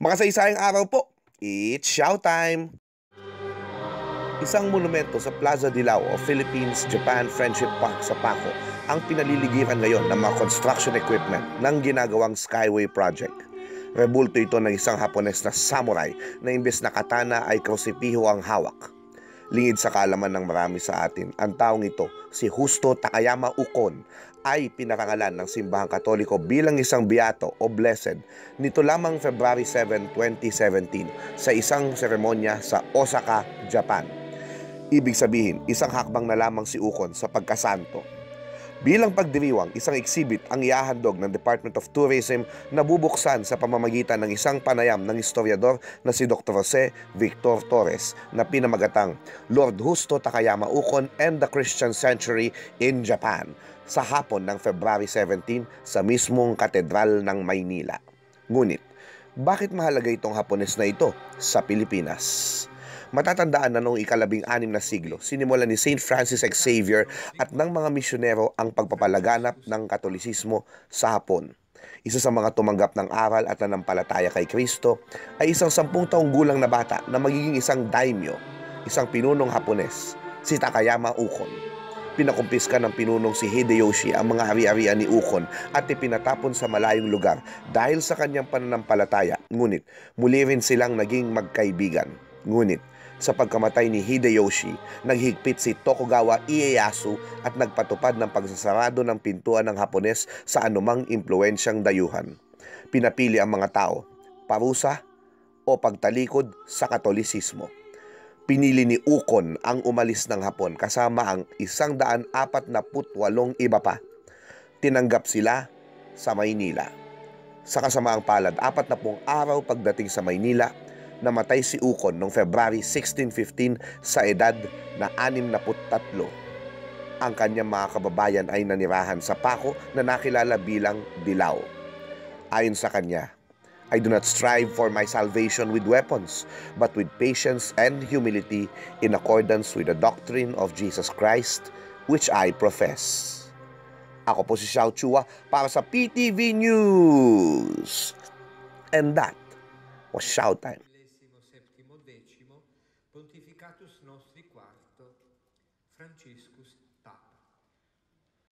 Makasaysayang araw po, it's showtime! Isang monumento sa Plaza Dilao o Philippines-Japan Friendship Park sa Paco ang pinaliligiran ngayon ng mga construction equipment ng ginagawang Skyway Project. Rebulto ito ng isang Hapones na samurai na imbes na katana ay krusipiho ang hawak. Lingid sa kaalaman ng marami sa atin, ang taong ito, si Justo Takayama Ukon, ay pinarangalan ng Simbahang Katoliko bilang isang beato o blessed nito lamang February 7, 2017 sa isang seremonya sa Osaka, Japan. Ibig sabihin, isang hakbang na lamang si Ukon sa pagkasanto. Bilang pagdiriwang, isang exhibit ang iahandog ng Department of Tourism na bubuksan sa pamamagitan ng isang panayam ng historiador na si Dr. Jose Victor Torres na pinamagatang Lord Justo Takayama Ukon and the Christian Century in Japan sa hapon ng February 17 sa mismong Katedral ng Maynila. Ngunit, bakit mahalaga itong Hapones na ito sa Pilipinas? Matatandaan na noong ika-16 na siglo, sinimulan ni Saint Francis Xavier at ng mga misyonero ang pagpapalaganap ng Katolisismo sa Hapon. Isa sa mga tumanggap ng aral at nanampalataya kay Kristo ay isang 10 taong gulang na bata na magiging isang daimyo, isang pinunong Hapones, si Takayama Ukon. Pinakumpiska ng pinunong si Hideyoshi ang mga ari-arian ni Ukon at ipinatapon sa malayong lugar dahil sa kanyang pananampalataya, ngunit muli rin silang naging magkaibigan. Ngunit sa pagkamatay ni Hideyoshi, naghigpit si Tokugawa Ieyasu at nagpatupad ng pagsasarado ng pintuan ng Hapones sa anumang impluensyang dayuhan. Pinapili ang mga tao, parusa o pagtalikod sa Katolisismo. Pinili ni Ukon ang umalis ng Hapon kasama ang 148 iba pa. Tinanggap sila sa Maynila. Sa kasamaang palad, 40 araw pagdating sa Maynila, namatay si Ukon noong February 1615 sa edad na 63. Ang kanyang mga kababayan ay nanirahan sa Paco na nakilala bilang Dilao. Ayon sa kanya, I do not strive for my salvation with weapons, but with patience and humility in accordance with the doctrine of Jesus Christ, which I profess. Ako po si Xiao Chua para sa PTV News. And that was Showtime.